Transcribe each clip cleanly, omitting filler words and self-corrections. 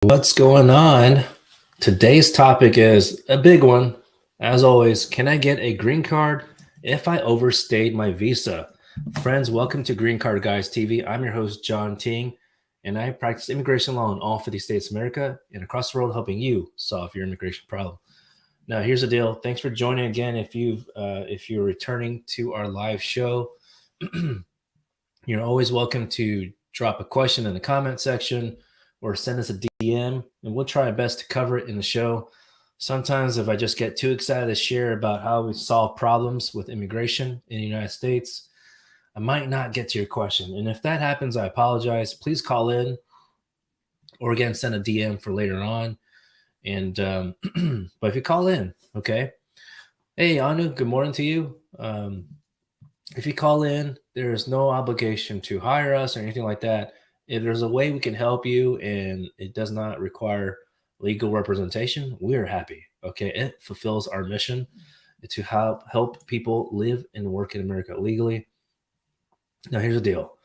What's going on? Today's topic is a big one. As always, can I get a green card if I overstayed my visa? Friends, welcome to Green Card Guys TV. I'm your host, John Ting, and I practice immigration law in all 50 states of America and across the world, helping you solve your immigration problem. Now, here's the deal. Thanks for joining again. If you're returning to our live show, you're always welcome to drop a question in the comment section or send us a DM, and we'll try our best to cover it in the show. Sometimes, if I just get too excited to share about how we solve problems with immigration in the United States, I might not get to your question. And if that happens, I apologize. Please call in or again, send a DM for later on. And but if you call in, okay. Hey, Anu, good morning to you. If you call in, there is no obligation to hire us or anything like that. If there's a way we can help you and it does not require legal representation, we're happy. Okay. It fulfills our mission to help people live and work in America legally. Now, here's the deal.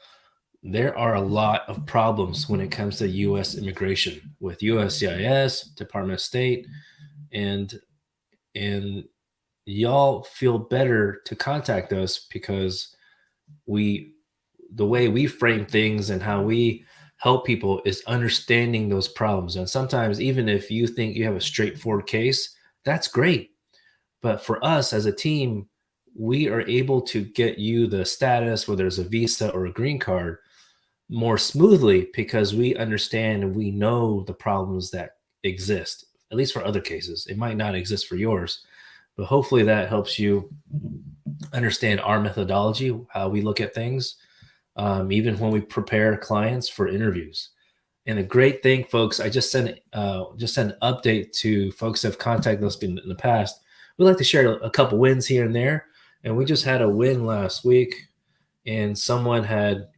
There are a lot of problems when it comes to U.S. immigration with USCIS, Department of State, and y'all feel better to contact us because the way we frame things and how we help people is understanding those problems. And sometimes, even if you think you have a straightforward case, that's great. But for us as a team, we are able to get you the status, whether it's a visa or a green card, more smoothly because we understand and we know the problems that exist, at least for other cases. It might not exist for yours, but hopefully that helps you understand our methodology, how we look at things, even when we prepare clients for interviews. And the great thing, folks, I just sent an update to folks that have contacted us in the past. We like to share a couple wins here and there. And we just had a win last week, and someone had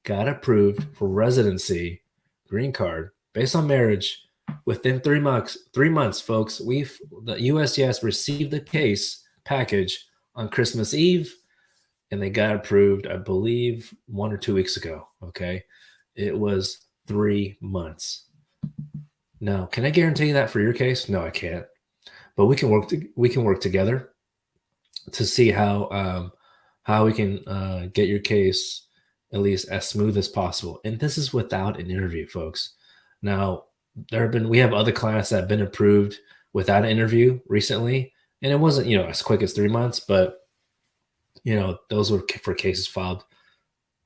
got approved for residency, green card, based on marriage within 3 months. 3 months, folks. The USCIS received the case package on Christmas Eve, and they got approved, I believe, 1 or 2 weeks ago. Okay. It was 3 months. Now, can I guarantee that for your case? No, I can't. But we can work together to see how we can get your case at least as smooth as possible. And this is without an interview, folks. Now, we have other clients that have been approved without an interview recently, and it wasn't, as quick as 3 months, but those were for cases filed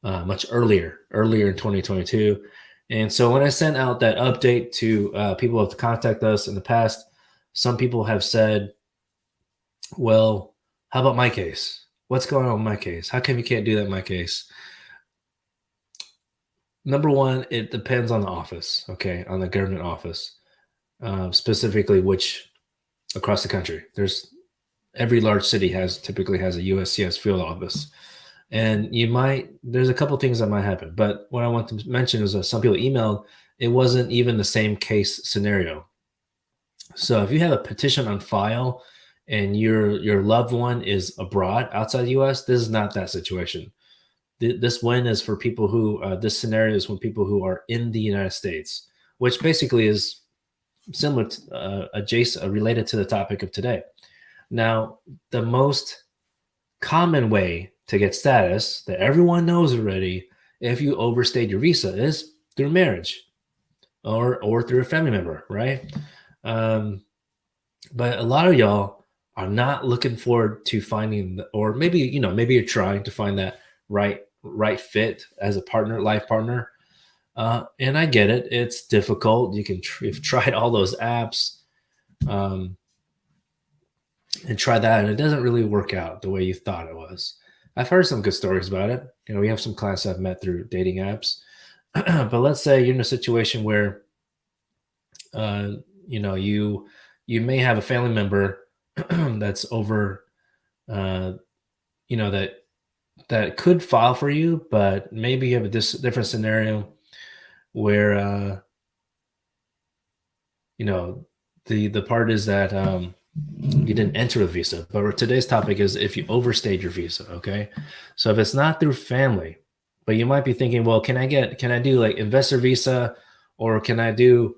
much earlier in 2022. And so when I sent out that update to people who have contacted us in the past, some people have said, well, how about my case? What's going on with my case? How come you can't do that in my case? Number one, it depends on the office, okay, on the government office, specifically which across the country. Every large city typically has a USCIS field office. And there's a couple things that might happen. But what I want to mention is that some people emailed, it wasn't even the same case scenario. So if you have a petition on file and your loved one is abroad outside the US, this is not that situation. This win is for people who, this scenario is when people who are in the United States, which basically is similar to, adjacent, related to the topic of today. Now, the most common way to get status that everyone knows already, if you overstayed your visa, is through marriage or through a family member, right? But a lot of y'all are not looking forward to finding, or maybe you're trying to find that right fit as a life partner. And I get it. It's difficult. You've tried all those apps and try that, and it doesn't really work out the way you thought it was. I've heard some good stories about it. We have some clients I've met through dating apps. But let's say you're in a situation where, you may have a family member that's over, that could file for you, but maybe you have a different scenario where, the part is that you didn't enter a visa. But today's topic is if you overstayed your visa, okay? So if it's not through family, but you might be thinking, well, can I do like investor visa Or can I do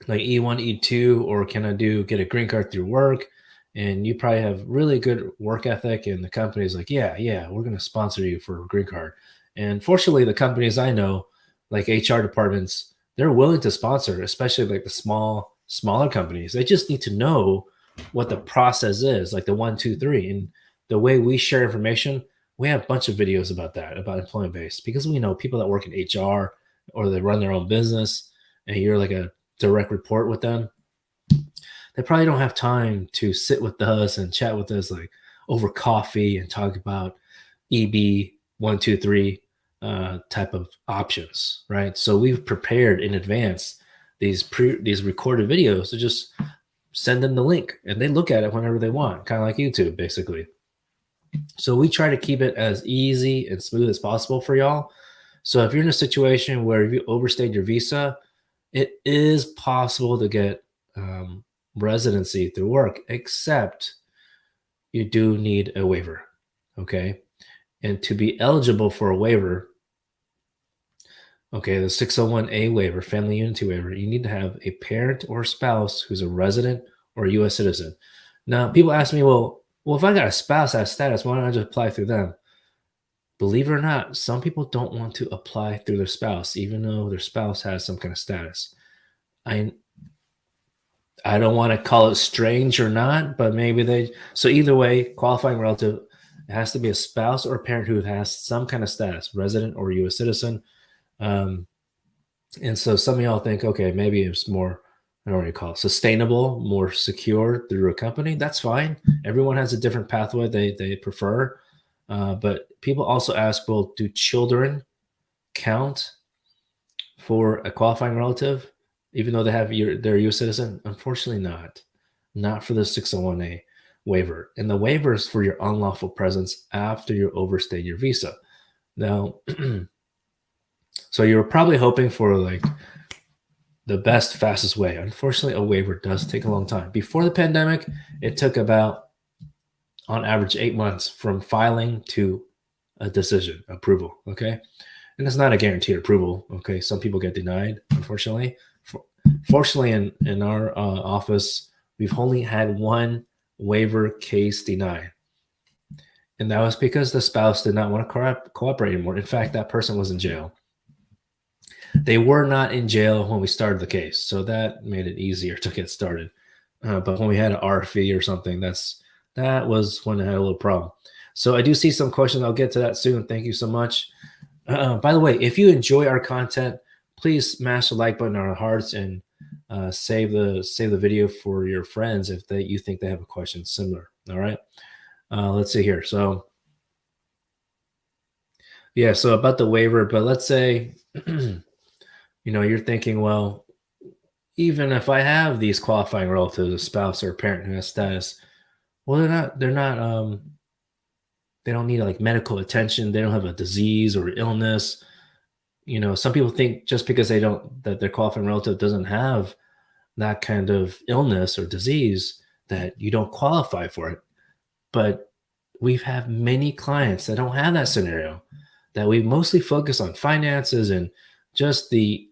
like E1, E2, or can I get a green card through work? And you probably have really good work ethic, and the company's like, yeah, we're going to sponsor you for a green card. And fortunately, the companies I know, like HR departments, they're willing to sponsor, especially like the smaller companies. They just need to know what the process is, like the 1, 2, 3. And the way we share information, we have a bunch of videos about that, about employment based, because we know people that work in HR or they run their own business, and you're like a direct report with them, they probably don't have time to sit with us and chat with us like over coffee and talk about EB 1, 2, 3 type of options, right? So we've prepared in advance these recorded videos to just send them the link and they look at it whenever they want, kind of like YouTube, basically. So we try to keep it as easy and smooth as possible for y'all. So if you're in a situation where you overstayed your visa, it is possible to get residency through work, except you do need a waiver. Okay. And to be eligible for a waiver, okay, the 601A waiver, family unity waiver, you need to have a parent or spouse who's a resident or a U.S. citizen. Now, people ask me, well, if I got a spouse that has status, why don't I just apply through them? Believe it or not, some people don't want to apply through their spouse, even though their spouse has some kind of status. I don't want to call it strange or not, but maybe so either way, qualifying relative, it has to be a spouse or a parent who has some kind of status, resident or U.S. citizen. And so some of y'all think, okay, maybe it's more, I don't know what you call it, sustainable, more secure through a company. That's fine. Everyone has a different pathway they prefer. But people also ask, well, do children count for a qualifying relative, even though they're a U.S. citizen? Unfortunately, not for the 601A waiver. And the waiver is for your unlawful presence after you overstayed your visa. Now, so you're probably hoping for like the best, fastest way. Unfortunately, a waiver does take a long time. Before the pandemic, it took about, on average, 8 months from filing to a decision, approval. Okay. And it's not a guaranteed approval. Okay. Some people get denied, unfortunately. Fortunately, in our office, we've only had one waiver case denied. And that was because the spouse did not want to cooperate anymore. In fact, that person was in jail. They were not in jail when we started the case, so that made it easier to get started. But when we had an RFE or something, that was when I had a little problem. So I do see some questions. I'll get to that soon. Thank you so much. By the way, if you enjoy our content, please smash the like button on our hearts and save the video for your friends if you think they have a question similar. All right. Let's see here. So yeah, so about the waiver, but let's say you're thinking, well, even if I have these qualifying relatives, a spouse or a parent who has status, well, they're not they don't need like medical attention. They don't have a disease or illness. Some people think just because that their qualifying relative doesn't have that kind of illness or disease that you don't qualify for it. But we've had many clients that don't have that scenario, that we mostly focus on finances and just the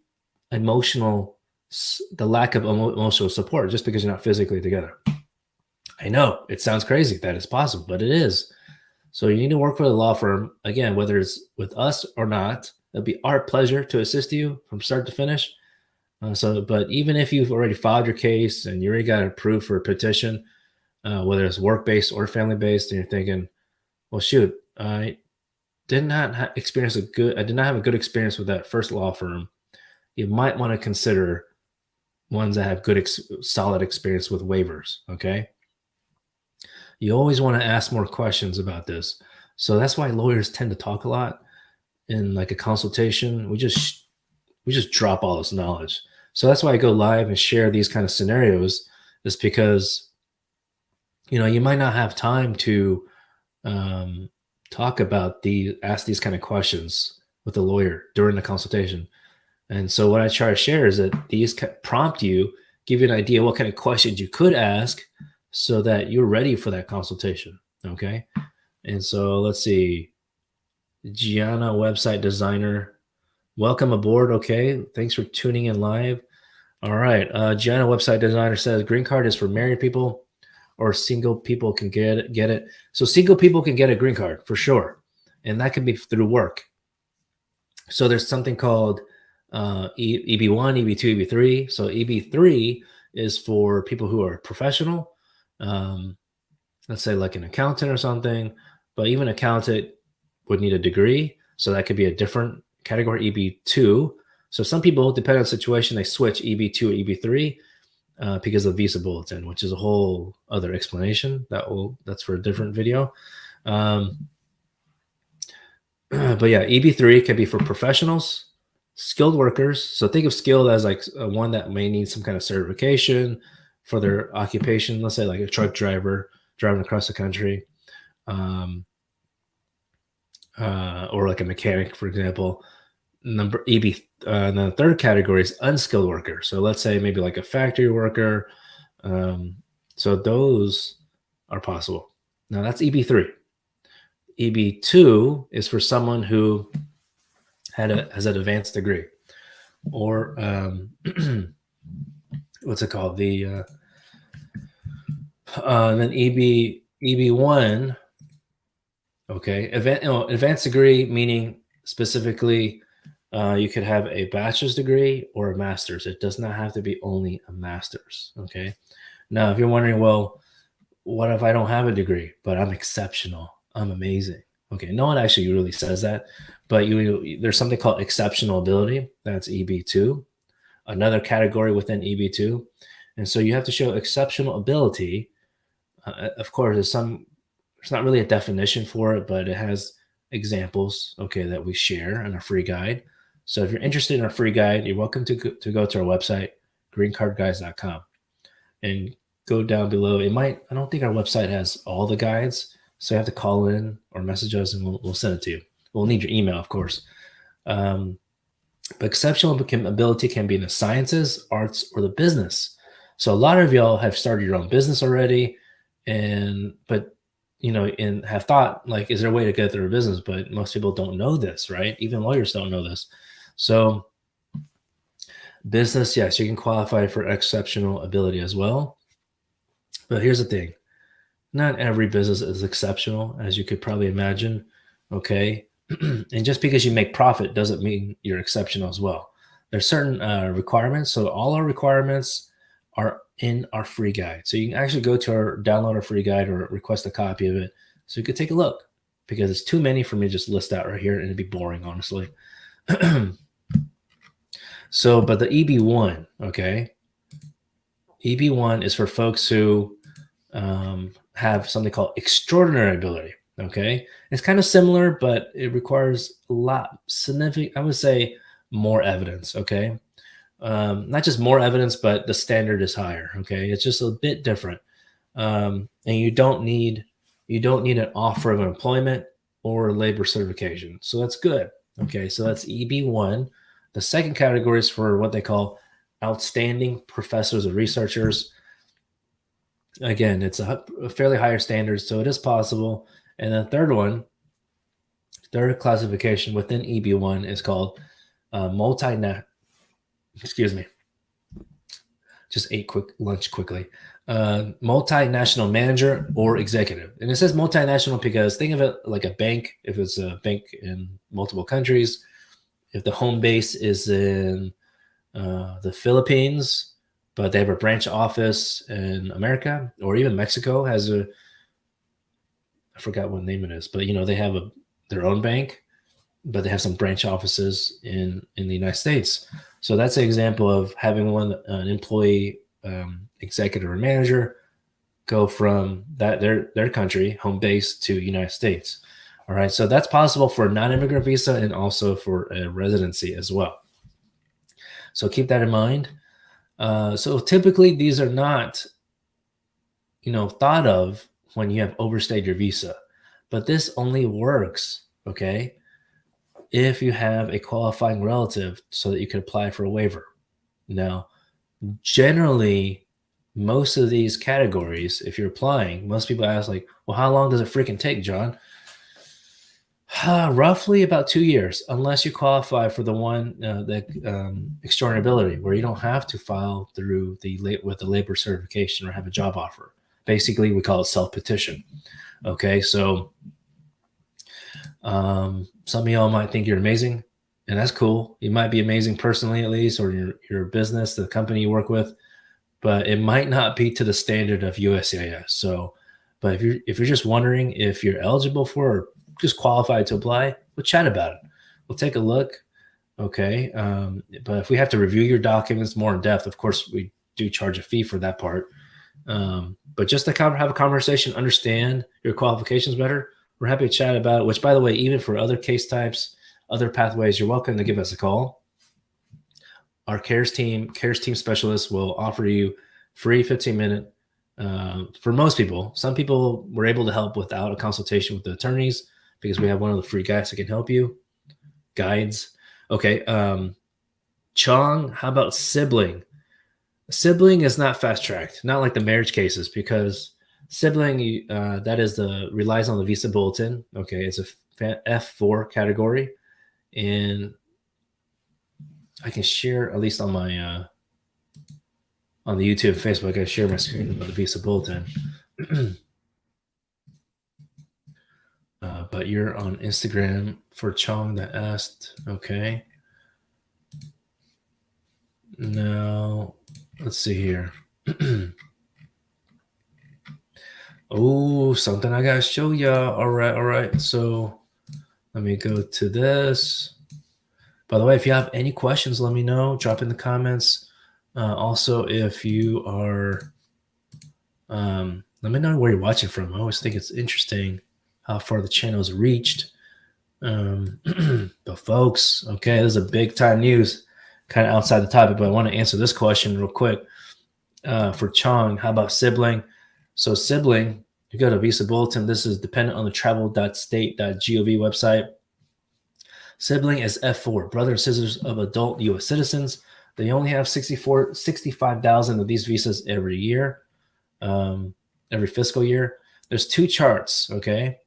lack of emotional support just because you're not physically together. I know it sounds crazy that it's possible, but it is. So you need to work with a law firm, again, whether it's with us or not. It'll be our pleasure to assist you from start to finish. But even if you've already filed your case and you already got approved for a petition, whether it's work-based or family-based, and you're thinking, well, shoot, I did not have a good experience with that first law firm, you might want to consider ones that have good, solid experience with waivers. Okay. You always want to ask more questions about this. So that's why lawyers tend to talk a lot in like a consultation. We just drop all this knowledge. So that's why I go live and share these kind of scenarios, is because, you might not have time to ask these kind of questions with a lawyer during the consultation. And so what I try to share is that these prompt you, give you an idea what kind of questions you could ask so that you're ready for that consultation. Okay. And so let's see, Gianna, website designer. Welcome aboard. Okay. Thanks for tuning in live. All right. Gianna, website designer, says green card is for married people or single people can get it. So single people can get a green card for sure. And that can be through work. So there's something called EB1, EB2, EB3. So EB3 is for people who are professional, let's say like an accountant or something. But even accountant would need a degree. So that could be a different category, EB2. So some people, depending on the situation, they switch EB2 or EB3 because of visa bulletin, which is a whole other explanation. That's for a different video. But yeah, EB3 can be for professionals, skilled workers. So think of skilled as like one that may need some kind of certification for their occupation. Let's say like a truck driver driving across the country, or like a mechanic, for example. Number EB, and the third category is unskilled worker. So let's say maybe like a factory worker. So those are possible. Now that's EB3. EB2 is for someone who has an advanced degree, or what's it called? Then EB1. Okay, advanced degree meaning specifically you could have a bachelor's degree or a master's. It does not have to be only a master's. Okay. Now, if you're wondering, well, what if I don't have a degree, but I'm exceptional? I'm amazing. Okay. No one actually really says that, but there's something called exceptional ability. That's EB2, another category within EB2. And so you have to show exceptional ability. Of course, there's not really a definition for it, but it has examples, okay, that we share in our free guide. So if you're interested in our free guide, you're welcome to go to our website, greencardguides.com, and go down below. I don't think our website has all the guides, so you have to call in or message us and we'll send it to you. We'll need your email, of course. But exceptional ability can be in the sciences, arts, or the business. So a lot of y'all have started your own business already, but and have thought, like, is there a way to get through a business? But most people don't know this, right? Even lawyers don't know this. So business, yes, you can qualify for exceptional ability as well. But here's the thing. Not every business is exceptional, as you could probably imagine. Okay. And just because you make profit doesn't mean you're exceptional as well. There's certain requirements. So all our requirements are in our free guide. So you can actually download our free guide or request a copy of it so you could take a look, because it's too many for me to just list out right here and it'd be boring, honestly. So, but the EB1, okay, EB1 is for folks who have something called extraordinary ability. Okay, it's kind of similar, but it requires a lot significant, I would say, more evidence. Okay, not just more evidence, but the standard is higher. Okay, it's just a bit different, and you don't need an offer of employment or labor certification. So that's good. Okay, so that's EB1. The second category is for what they call outstanding professors or researchers. Again, it's a fairly higher standard, so it is possible. And the third classification within EB1 is called excuse me, just ate lunch quickly. Multinational manager or executive. And it says multinational because think of it like a bank. If it's a bank in multiple countries, if the home base is in the Philippines, but they have a branch office in America, or even Mexico has I forgot what name it is, but they have their own bank, but they have some branch offices in the United States. So that's an example of having an employee, executive or manager, go from their country, home base, to United States. All right, so that's possible for a non-immigrant visa and also for a residency as well. So keep that in mind. So typically these are not, thought of when you have overstayed your visa, but this only works, okay, if you have a qualifying relative so that you can apply for a waiver. Now, generally, most of these categories, if you're applying, most people ask like, well, how long does it freaking take, John? Roughly about 2 years, unless you qualify for the one the extraordinary, where you don't have to file through with the labor certification or have a job offer. Basically, we call it self-petition. Okay, so some of y'all might think you're amazing, and that's cool. You might be amazing personally, at least, or your business, the company you work with, but it might not be to the standard of USCIS. So, but if you're just wondering if you're eligible for or just qualified to apply, we'll chat about it. We'll take a look. Okay, but if we have to review your documents more in depth, of course, we do charge a fee for that part. But just to have a conversation, understand your qualifications better, we're happy to chat about it. Which, by the way, even for other case types, other pathways, you're welcome to give us a call. Our cares team specialists will offer you free 15-minute. For most people, some people we're able to help without a consultation with the attorneys because we have one of the free guides that can help you. Guides. Okay. Chong, how about sibling? Sibling is not fast tracked, not like the marriage cases, because sibling that is relies on the visa bulletin. Okay, it's a F4 category, and I can share at least on my on the YouTube and Facebook. I share my screen about the visa bulletin. But you're on Instagram for Chong that asked. Okay. Now let's see here. Oh, something I gotta show y'all. All right. So let me go to this. By the way, if you have any questions, let me know. Drop in the comments. Also, if you are, let me know where you're watching from. I always think it's interesting how far the channel's reached. But folks, okay, this is a big time news, kind of outside the topic, but I want to answer this question real quick. For Chong, how about sibling? So sibling, you go to Visa Bulletin. This is dependent on the travel.state.gov website. Sibling is F4, brother and sisters of adult U.S. citizens. They only have 65,000 of these visas every year, every fiscal year. There's two charts, okay?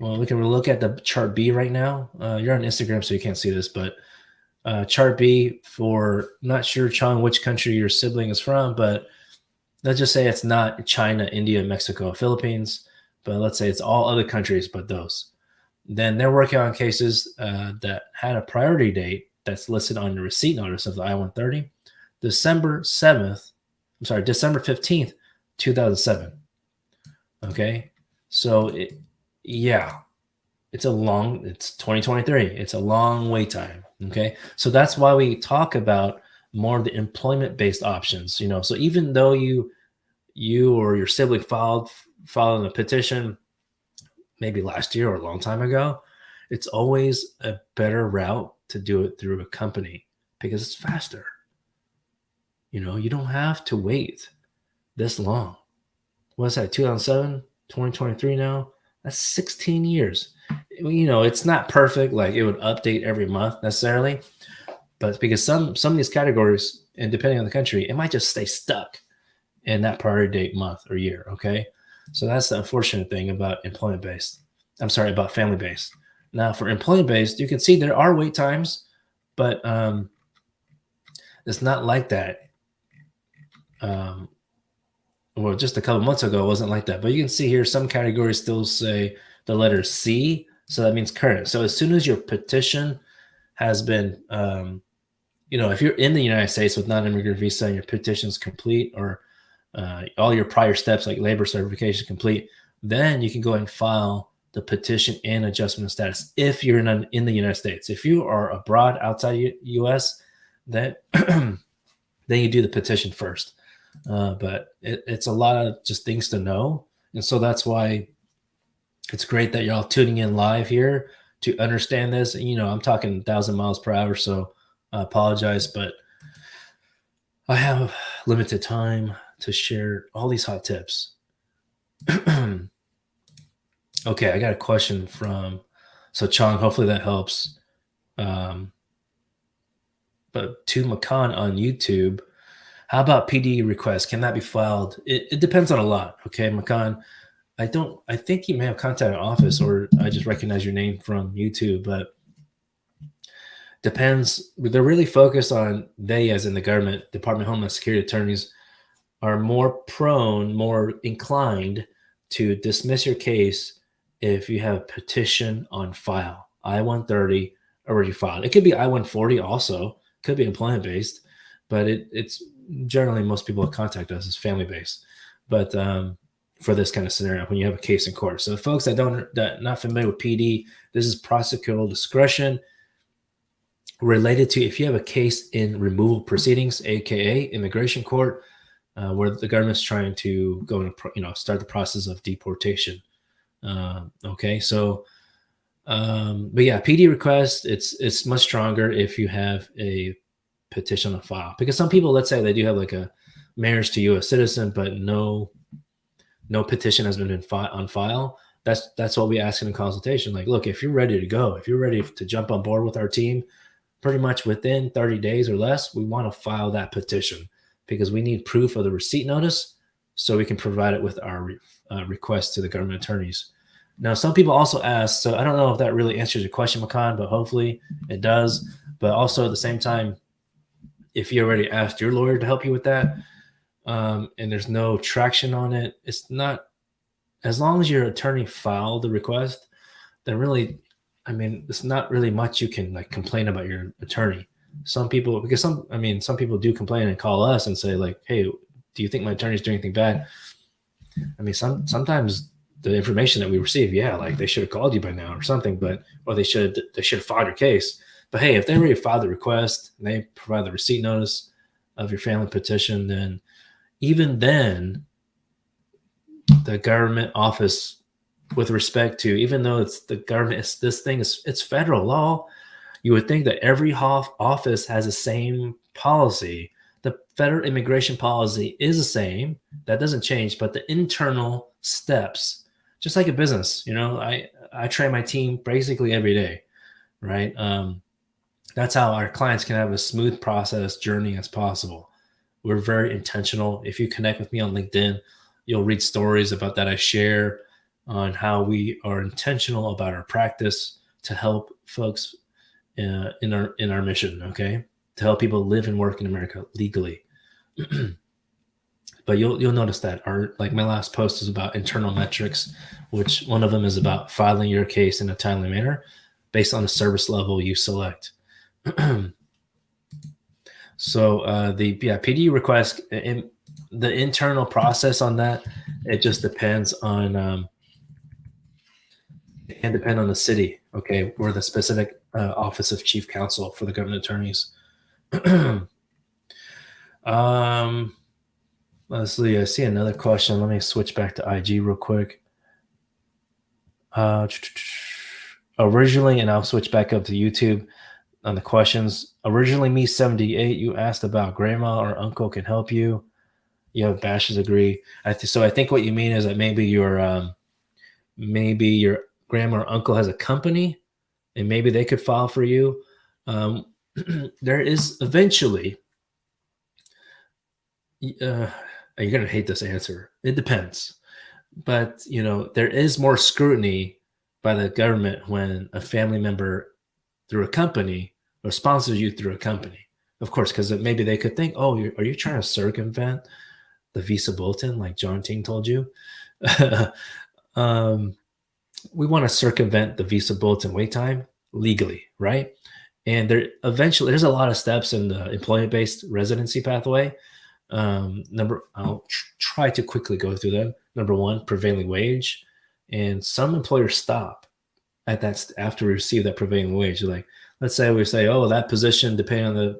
Well, we can look at the chart B right now. You're on Instagram, so you can't see this, but chart B for, not sure, Chong, which country your sibling is from, but let's just say it's not China, India, Mexico, Philippines, but let's say it's all other countries but those. Then they're working on cases that had a priority date that's listed on the receipt notice of the I-130, December 15th, 2007. Okay, so it's 2023. It's a long wait time. Okay, so that's why we talk about more of the employment-based options. So even though you or your sibling filed a petition maybe last year or a long time ago, it's always a better route to do it through a company because it's faster. You don't have to wait this long. What's that, 2007, 2023 now? That's 16 years. It's not perfect. Like it would update every month necessarily, but it's because some of these categories, and depending on the country, it might just stay stuck in that priority date month or year. Okay. So that's the unfortunate thing about about family-based. Now for employment-based, you can see there are wait times, but it's not like that. Well, just a couple months ago, it wasn't like that. But you can see here, some categories still say the letter C. So that means current. So as soon as your petition has been, if you're in the United States with non-immigrant visa and your petition's complete, or all your prior steps like labor certification complete, then you can go and file the petition and adjustment of status if you're in the United States. If you are abroad outside U.S., then you do the petition first. But it's a lot of just things to know. And so that's why it's great that y'all tuning in live here to understand this. I'm talking 1,000 miles per hour, so I apologize, but I have limited time to share all these hot tips. Okay, I got a question so Chong, hopefully that helps. But to Makan on YouTube, how about PD requests? Can that be filed? It depends on a lot. Okay, Makan, I think you may have contacted an office, or I just recognize your name from YouTube, but depends. They're really focused on, they, as in the government, Department of Homeland Security attorneys, are more prone, more inclined to dismiss your case if you have a petition on file. I-130 already filed. It could be I-140 also, could be employment based, but it's generally, most people that contact us is family based. But for this kind of scenario, when you have a case in court. So folks that not familiar with PD, this is prosecutorial discretion related to if you have a case in removal proceedings, aka immigration court, where the government's trying to go and start the process of deportation. Okay, so but yeah, PD request, it's much stronger if you have a petition on file, because some people, let's say they do have like a marriage to U.S. citizen, but no petition has been on file. That's what we ask in consultation. Like, look, if you're ready to go, if you're ready to jump on board with our team, pretty much within 30 days or less, we want to file that petition, because we need proof of the receipt notice so we can provide it with our request to the government attorneys. Now, some people also ask, so I don't know if that really answers your question, Makan, but hopefully it does. But also at the same time, if you already asked your lawyer to help you with that, and there's no traction on it, it's not, as long as your attorney filed the request, then really, I mean, it's not really much you can like complain about your attorney. Some people, because some people do complain and call us and say like, hey, do you think my attorney's doing anything bad? I mean, sometimes the information that we receive, yeah, like they should have called you by now or something, or they should have filed your case. But hey, if they already filed the request and they provide the receipt notice of your family petition, then even then, the government office, with respect to, even though it's the government, it's federal law, you would think that every office has the same policy. The federal immigration policy is the same. That doesn't change, but the internal steps, just like a business, I train my team basically every day, right? That's how our clients can have a smooth process journey as possible. We're very intentional. If you connect with me on LinkedIn, you'll read stories about that I share on how we are intentional about our practice to help folks in our mission, okay? To help people live and work in America legally. But you'll notice that my last post is about internal metrics, which one of them is about filing your case in a timely manner based on the service level you select. So the PD request, the internal process on that, it just depends on it can depend on the city, okay, or the specific office of chief counsel for the government attorneys. Let's see. I see another question. Let me switch back to IG real quick. Originally, and I'll switch back up to YouTube on the questions. Originally, me 78, you asked about grandma or uncle can help you. You have a bachelor's degree. So I think what you mean is that maybe your grandma or uncle has a company, and maybe they could file for you. There is eventually, you're going to hate this answer. It depends. But, there is more scrutiny by the government when a family member through a company or sponsors you through a company. Of course, because maybe they could think, oh, are you trying to circumvent the visa bulletin like John Ting told you? We want to circumvent the visa bulletin wait time legally, right? And there's a lot of steps in the employment-based residency pathway. I'll try to quickly go through them. Number one, prevailing wage. And some employers stop at that after we receive that prevailing wage. Like, let's say we say, oh, that position, depending on the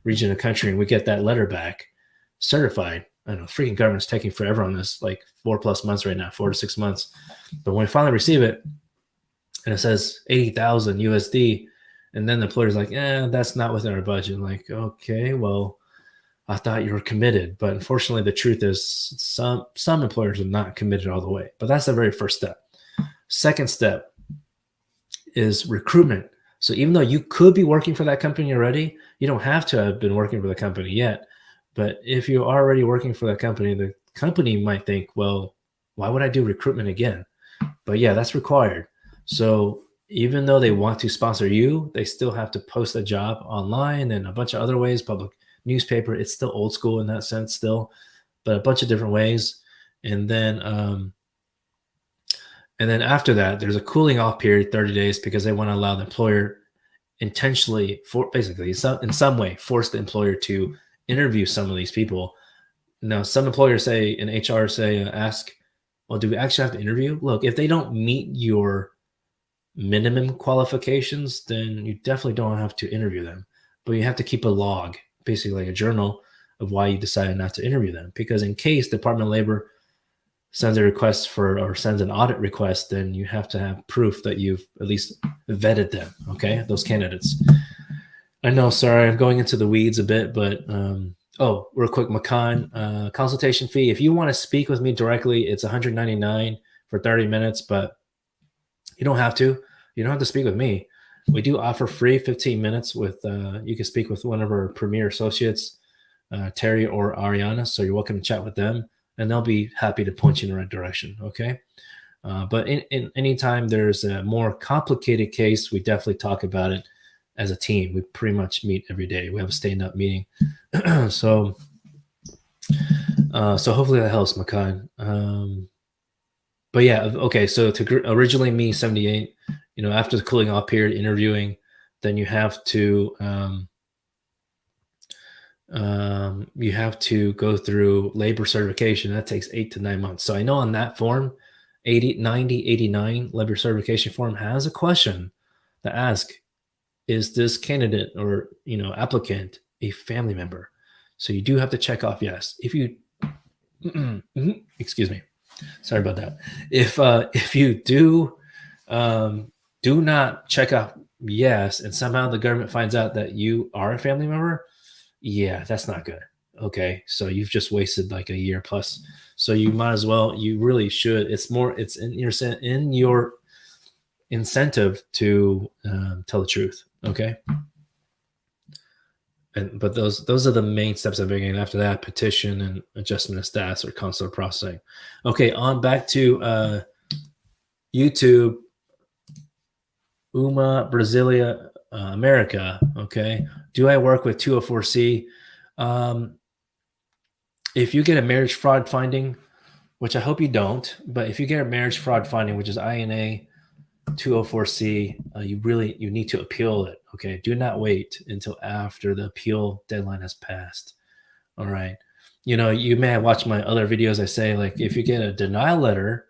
region of the country, and we get that letter back certified. I don't know, freaking government's taking forever on this, like 4+ months right now, 4 to 6 months. But when we finally receive it, and it says 80,000 USD, and then the employer's like, that's not within our budget. I'm like, okay, well, I thought you were committed. But unfortunately, the truth is some employers are not committed all the way. But that's the very first step. Second step is recruitment. So even though you could be working for that company already, you don't have to have been working for the company yet. But if you're already working for that company, the company might think, well, Why would I do recruitment again? But yeah, that's required. So even though they want to sponsor you, they still have to post a job online and a bunch of other ways, public newspaper. It's still old school in that sense still, but a bunch of different ways. And then after that, there's a cooling off period, 30 days, because they want to allow the employer intentionally, for basically in some way, force the employer to interview some of these people. Now, some employers say, in HR say, ask, well, do we actually have to interview? Look, if they don't meet your minimum qualifications, then you definitely don't have to interview them. But you have to keep a log, basically like a journal, of why you decided not to interview them. Because in case the Department of Labor sends a request for, or sends an audit request, then you have to have proof that you've at least vetted them, okay, those candidates. I know, sorry, I'm going into the weeds a bit, but oh, real quick, Makan, consultation fee. If you want to speak with me directly, it's $199 for 30 minutes, but you don't have to. You don't have to speak with me. We do offer free 15 minutes with, you can speak with one of our premier associates, Terry or Ariana. So you're welcome to chat with them, and they'll be happy to point you in the right direction. Okay. But in anytime there's a more complicated case, we definitely talk about it as a team. We pretty much meet every day. We have a stand-up meeting. So hopefully that helps, Makan. But yeah, okay. So to originally me 78, after the cooling off period, interviewing, then you have to go through labor certification. That takes 8 to 9 months. So I know on that form, 90, 89 labor certification form has a question to ask: is this candidate or applicant a family member? So you do have to check off yes. If you excuse me, sorry about that. If you do not check off yes, and somehow the government finds out that you are a family member, yeah, that's not good. Okay, so you've just wasted like a year plus. So you might as well. You really should. It's in your incentive to tell the truth. Okay. But those are the main steps I'm bringing. After that, petition and adjustment of status or consular processing. Okay, on back to YouTube. Uma Brasilia, America. Okay, do I work with 204C? If you get a marriage fraud finding, which I hope you don't, but if you get a marriage fraud finding, which is INA 204C, you need to appeal it. Okay, do not wait until after the appeal deadline has passed. All right, you may have watched my other videos. I say, like, if you get a denial letter,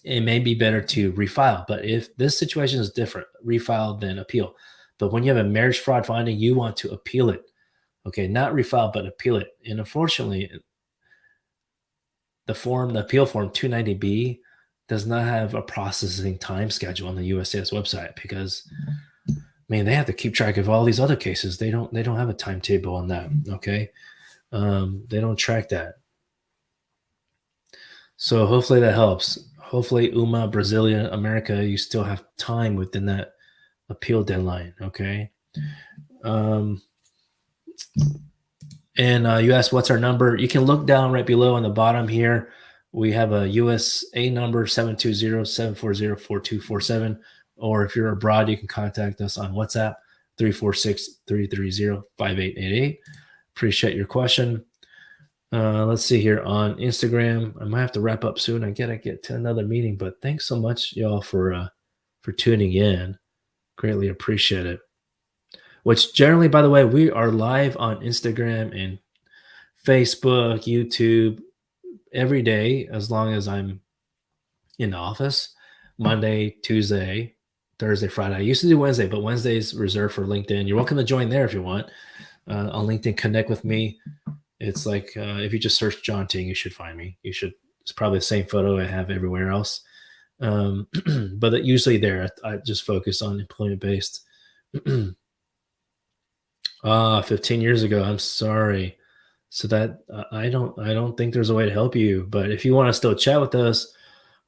it may be better to refile. But if this situation is different, refile than appeal. But when you have a marriage fraud finding, you want to appeal it. Okay, not refile, but appeal it. And unfortunately, the appeal form 290B does not have a processing time schedule on the USCIS website, because, man, they have to keep track of all these other cases. They don't have a timetable on that. Okay, they don't track that. So hopefully that helps. Hopefully, Uma Brasilia, America, you still have time within that appeal deadline. Okay. And you asked what's our number. You can look down right below on the bottom here. We have a USA number, 720-740-4247. Or if you're abroad, you can contact us on WhatsApp, 346-330-5888. Appreciate your question. Let's see here on Instagram. I might have to wrap up soon. I gotta get to another meeting, but thanks so much, y'all, for tuning in. Greatly appreciate it. Which generally, by the way, we are live on Instagram and Facebook, YouTube every day, as long as I'm in the office. Monday, Tuesday, Thursday, Friday. I used to do Wednesday, but Wednesday's reserved for LinkedIn. You're welcome to join there if you want. On LinkedIn, connect with me. It's like, if you just search John Ting, you should find me. It's probably the same photo I have everywhere else. But usually there, I just focus on employment-based. 15 years ago. I'm sorry. So that I don't think there's a way to help you. But if you want to still chat with us,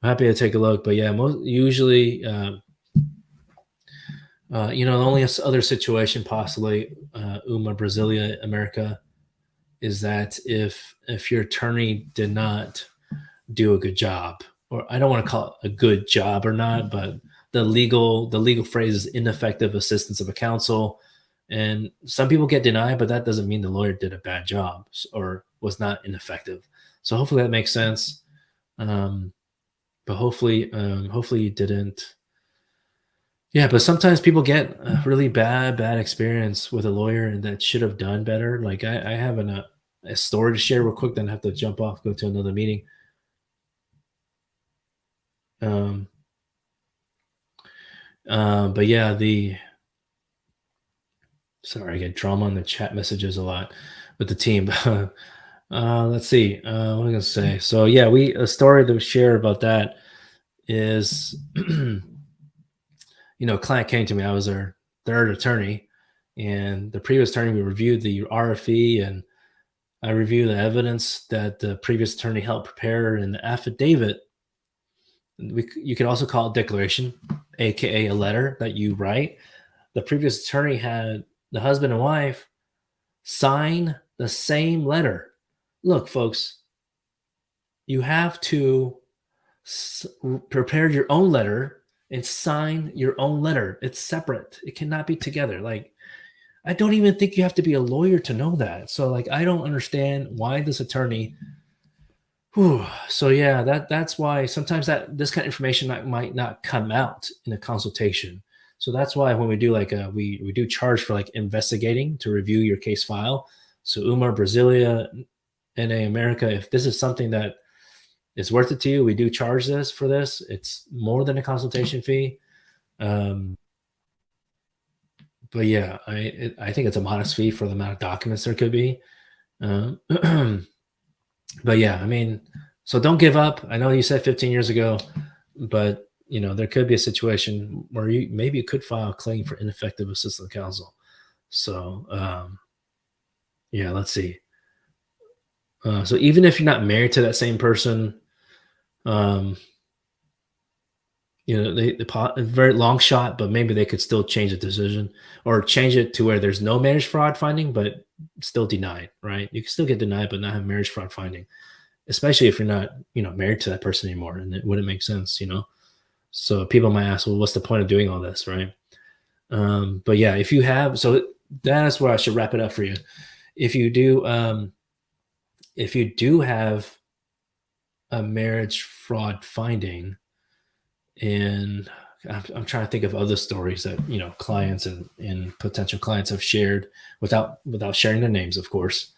I'm happy to take a look. But yeah, usually, the only other situation possibly, Uma Brasilia, America, is that if your attorney did not do a good job. Or I don't want to call it a good job or not, but the legal phrase is ineffective assistance of a counsel. And some people get denied, but that doesn't mean the lawyer did a bad job or was not ineffective. So hopefully that makes sense. Um, but hopefully you didn't. Yeah, but sometimes people get a really bad experience with a lawyer that should have done better. Like I have a story to share real quick, then I have to jump off, go to another meeting. Um, but yeah, sorry, I get drama on the chat messages a lot with the team. Let's see. What am I gonna say? So yeah, a story to share about that is, client came to me. I was their third attorney, and the previous attorney, we reviewed the RFE, and I reviewed the evidence that the previous attorney helped prepare in the affidavit. You could also call it declaration, aka a letter that you write. The previous attorney had the husband and wife sign the same letter. Look, folks, you have to prepare your own letter and sign your own letter. It's separate. It cannot be together. Like, I don't even think you have to be a lawyer to know that. So, like, I don't understand why this attorney. So yeah, that's why sometimes this kind of information might not come out in a consultation. So that's why when we do we do charge for like investigating to review your case file. So Umar, Brasilia, NA America, if this is something that is worth it to you, we do charge this for this. It's more than a consultation fee. But yeah, I think it's a modest fee for the amount of documents there could be. But yeah, I mean, so don't give up. I know you said 15 years ago, but there could be a situation where maybe you could file a claim for ineffective assistance counsel. So yeah, let's see. So even if you're not married to that same person, they very long shot, but maybe they could still change the decision or change it to where there's no marriage fraud finding, but still denied, right? You can still get denied, but not have marriage fraud finding, especially if you're not, married to that person anymore, and it wouldn't make sense, So people might ask, well, what's the point of doing all this, right? But yeah, if you have, so that's where I should wrap it up for you. If you do have a marriage fraud finding, and I'm trying to think of other stories that clients and potential clients have shared without sharing their names, of course.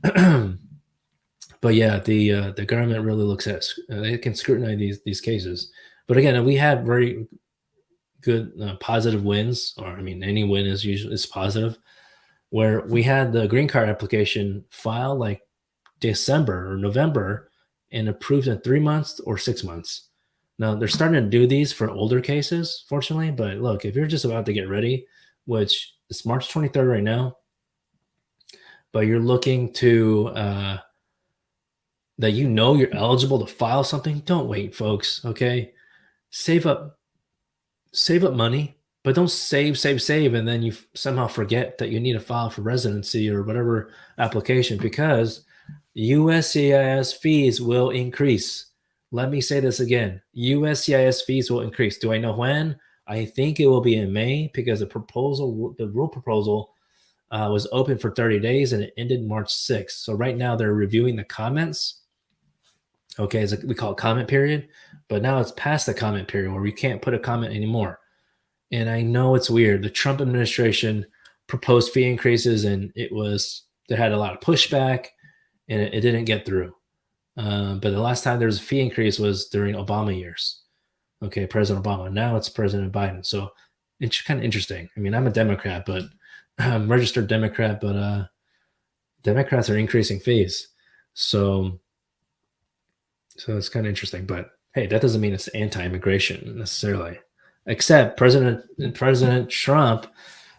But yeah, the government really looks at they can scrutinize these cases. But again, we have very good positive wins, or I mean, any win is positive. Where we had the green card application filed like December or November and approved in 3 months or 6 months. Now they're starting to do these for older cases, fortunately. But look, if you're just about to get ready, which it's March 23rd right now, but you're looking to that you're eligible to file something, don't wait, folks. Okay, save up money, but don't save, and then you somehow forget that you need to file for residency or whatever application, because USCIS fees will increase. Let me say this again. USCIS fees will increase. Do I know when? I think it will be in May, because the rule proposal was open for 30 days and it ended March 6th. So right now they're reviewing the comments. Okay, we call it comment period, but now it's past the comment period where we can't put a comment anymore. And I know it's weird. The Trump administration proposed fee increases, and they had a lot of pushback, and it didn't get through. But the last time there was a fee increase was during Obama years. Okay, President Obama. Now it's President Biden. So it's kind of interesting. I mean, I'm a Democrat, but I'm a registered Democrat, but Democrats are increasing fees. So it's kind of interesting. But hey, that doesn't mean it's anti-immigration necessarily. Except President Trump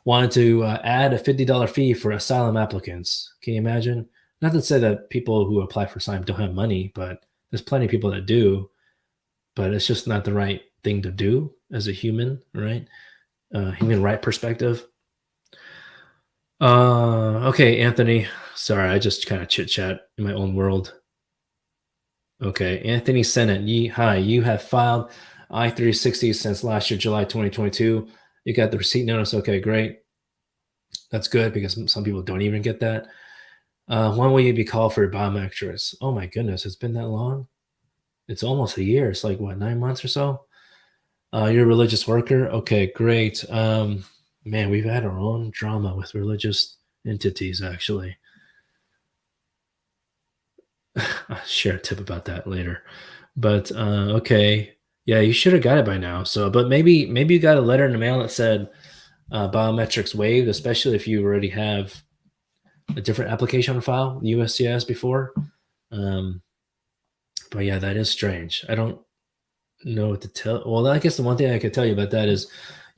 wanted to add a $50 fee for asylum applicants. Can you imagine? Not to say that people who apply for asylum don't have money, but there's plenty of people that do. But it's just not the right thing to do as a human, right? Human right perspective. Okay, Anthony. Sorry, I just kind of chit chat in my own world. Okay, Anthony Sennett. Hi, you have filed I-360 since last year, July 2022. You got the receipt notice. Okay, great. That's good because some people don't even get that. When will you be called for your biometrics? Oh my goodness, it's been that long? It's almost a year. It's like, what, 9 months or so? You're a religious worker? Okay, great. Man, we've had our own drama with religious entities, actually. I'll share a tip about that later. But okay, yeah, you should have got it by now. So, but maybe you got a letter in the mail that said biometrics waived, especially if you already have a different application on file, USCIS before. Um, but yeah, that is strange. I don't know what to tell. Well, I guess the one thing I could tell you about that is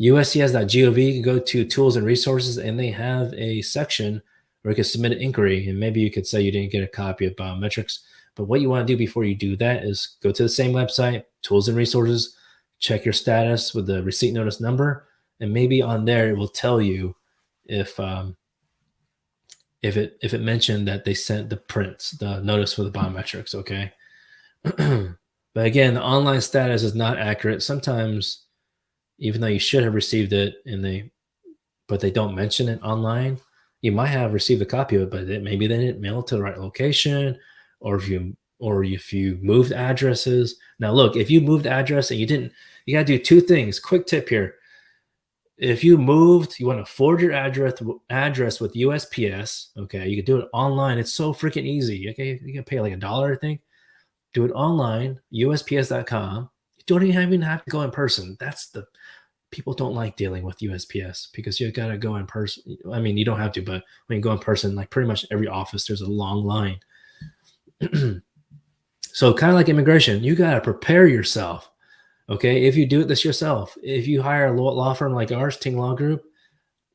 uscs.gov. You can go to tools and resources, and they have a section where you can submit an inquiry, and maybe you could say you didn't get a copy of biometrics. But what you want to do before you do that is go to the same website, tools and resources, check your status with the receipt notice number, and maybe on there it will tell you if if it mentioned that they sent the prints, the notice for the biometrics. Okay. But again, the online status is not accurate. Sometimes, even though you should have received it, but they don't mention it online, you might have received a copy of it, but maybe they didn't mail it to the right location, or if you moved addresses. Now, look, if you moved address and you got to do two things. Quick tip here: if you moved, you want to forward your address with USPS. Okay, you can do it online. It's so freaking easy. Okay, you can pay like $1, I think. Do it online, USPS.com. You don't even have to go in person. People don't like dealing with USPS because you got to go in person. I mean, you don't have to, but when you go in person, like pretty much every office, there's a long line. So kind of like immigration, you got to prepare yourself. Okay. If you do this yourself, if you hire a law firm like ours, Ting Law Group,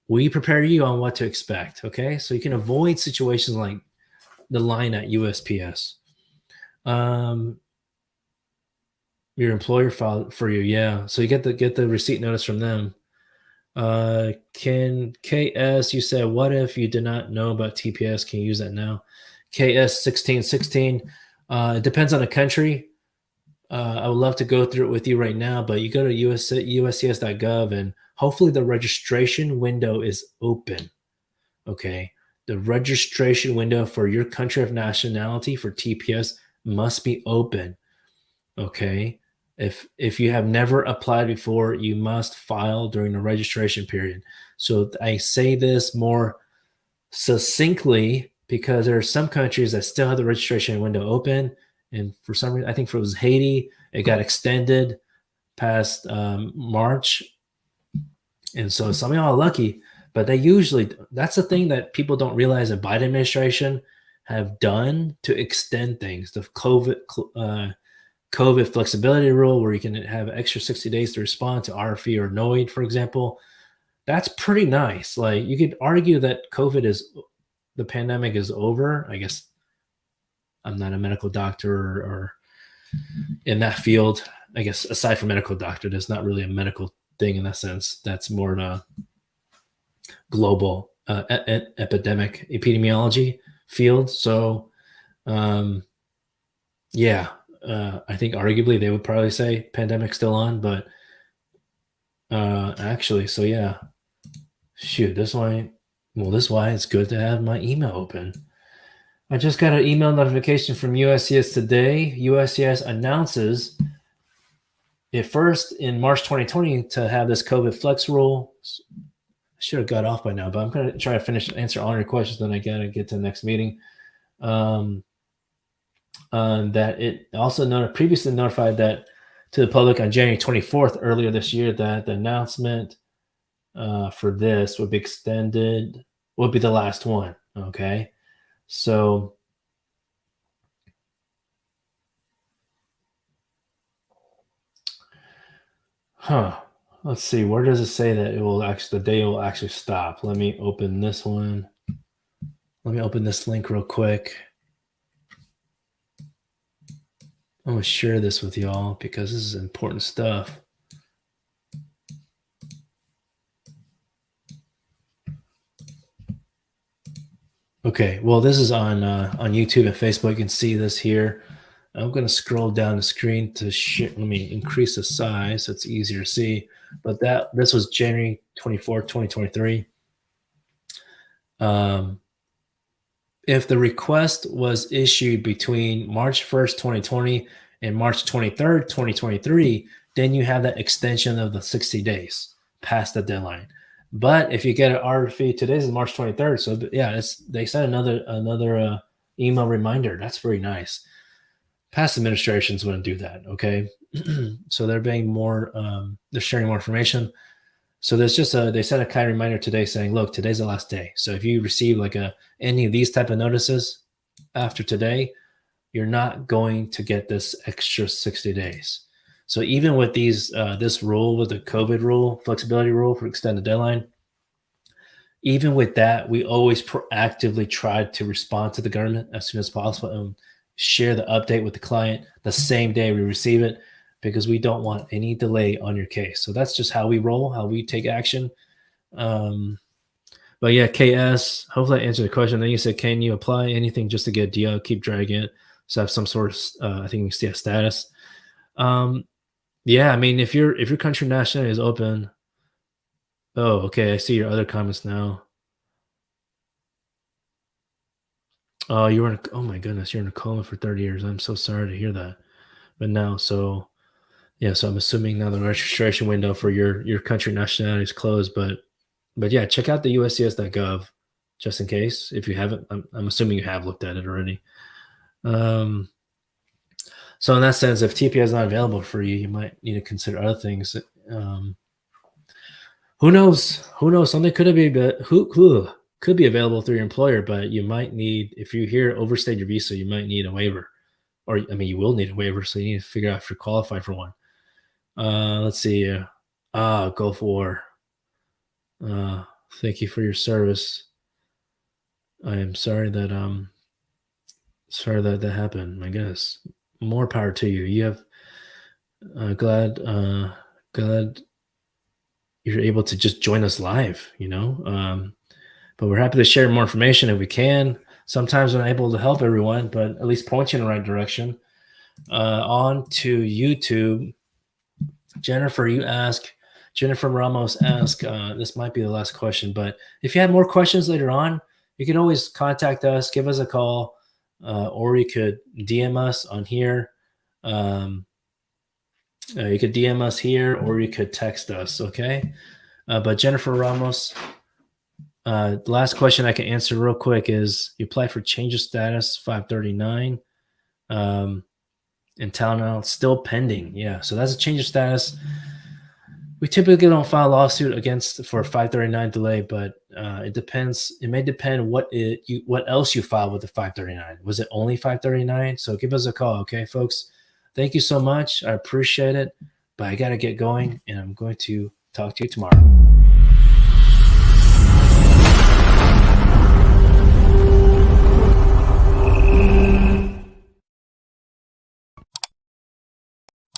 we prepare you on what to expect. Okay. So you can avoid situations like the line at USPS. Your employer filed for you, yeah. So you get the receipt notice from them. Can KS, you said, what if you did not know about TPS? Can you use that now? KS 1616. It depends on the country. I would love to go through it with you right now, but you go to uscs.gov and hopefully the registration window is open. Okay. The registration window for your country of nationality for TPS must be open. Okay. If you have never applied before, you must file during the registration period. So I say this more succinctly because there are some countries that still have the registration window open, and for some reason, I think for it was Haiti, it got extended past March, and so some of y'all are lucky. But that's the thing that people don't realize the Biden administration have done to extend things. The COVID flexibility rule, where you can have extra 60 days to respond to RFE or NOID, for example. That's pretty nice. Like, you could argue that the pandemic is over. I guess I'm not a medical doctor or in that field. I guess aside from medical doctor, there's not really a medical thing in that sense. That's more in a global epidemic epidemiology field. So, yeah, I think arguably they would probably say pandemic's still on, but actually, so yeah, shoot, this is why it's good to have my email open. I just got an email notification from USCIS today. USCIS announces it first in March 2020 to have this COVID flex rule. I should have got off by now, but I'm going to try to answer all your questions. Then I got to get to the next meeting. That it also previously notified that to the public on January 24th earlier this year that the announcement for this would be extended, would be the last one. Okay. So let's see, where does it say that the day will actually stop? Let me open this one. Let me open this link real quick. I'm going to share this with y'all because this is important stuff. Okay, well, this is on YouTube and Facebook. You can see this here. I'm going to scroll down the screen to share. Let me increase the size so it's easier to see. But this was January 24th, 2023. Um, if the request was issued between March 1st, 2020 and March 23rd, 2023, then you have that extension of the 60 days past the deadline. But if you get an RFE, today is March 23rd. So yeah, they sent another email reminder. That's very nice. Past administrations wouldn't do that. Okay. So they're being more, they're sharing more information. So there's just they sent a kind of reminder today saying, look, today's the last day. So if you receive like any of these type of notices after today, you're not going to get this extra 60 days. So even with this rule, with the COVID rule, flexibility rule for extended deadline, even with that, we always proactively try to respond to the government as soon as possible and share the update with the client the same day we receive it, because we don't want any delay on your case. So that's just how we roll, how we take action. But yeah, KS, hopefully I answered the question. Then you said, can you apply anything just to get a deal? Keep dragging it. So have some sort of, I think you see a status. Yeah, I mean, if your country nationality is open. Oh, okay. I see your other comments now. Oh, oh my goodness, you're in a coma for 30 years. I'm so sorry to hear that. But now, so yeah, so I'm assuming now the registration window for your country nationality is closed. But yeah, check out the USCIS.gov just in case if you haven't. I'm assuming you have looked at it already. So in that sense, if TPS is not available for you, you might need to consider other things. Who knows? Who knows? Something could be, but who could be available through your employer, but you might need, if you hear overstayed your visa, you might need a waiver, or I mean, you will need a waiver. So you need to figure out if you're qualified for one. Let's see. Gulf War. Thank you for your service. I am sorry that that happened. I guess more power to you. You have glad you're able to just join us live. But we're happy to share more information if we can. Sometimes we're not able to help everyone, but at least point you in the right direction. On to YouTube. Jennifer Ramos asked, this might be the last question, but if you have more questions later on, you can always contact us, give us a call, or you could DM us on here. You could DM us here, or you could text us, okay? But Jennifer Ramos, the last question I can answer real quick is, you applied for change of status 539 in Talanow, still pending. Yeah, so that's a change of status. We typically don't file a lawsuit for a 539 delay, but it depends. It may depend what else you filed with the 539. Was it only 539? So give us a call, okay, folks? Thank you so much. I appreciate it, but I got to get going, and I'm going to talk to you tomorrow.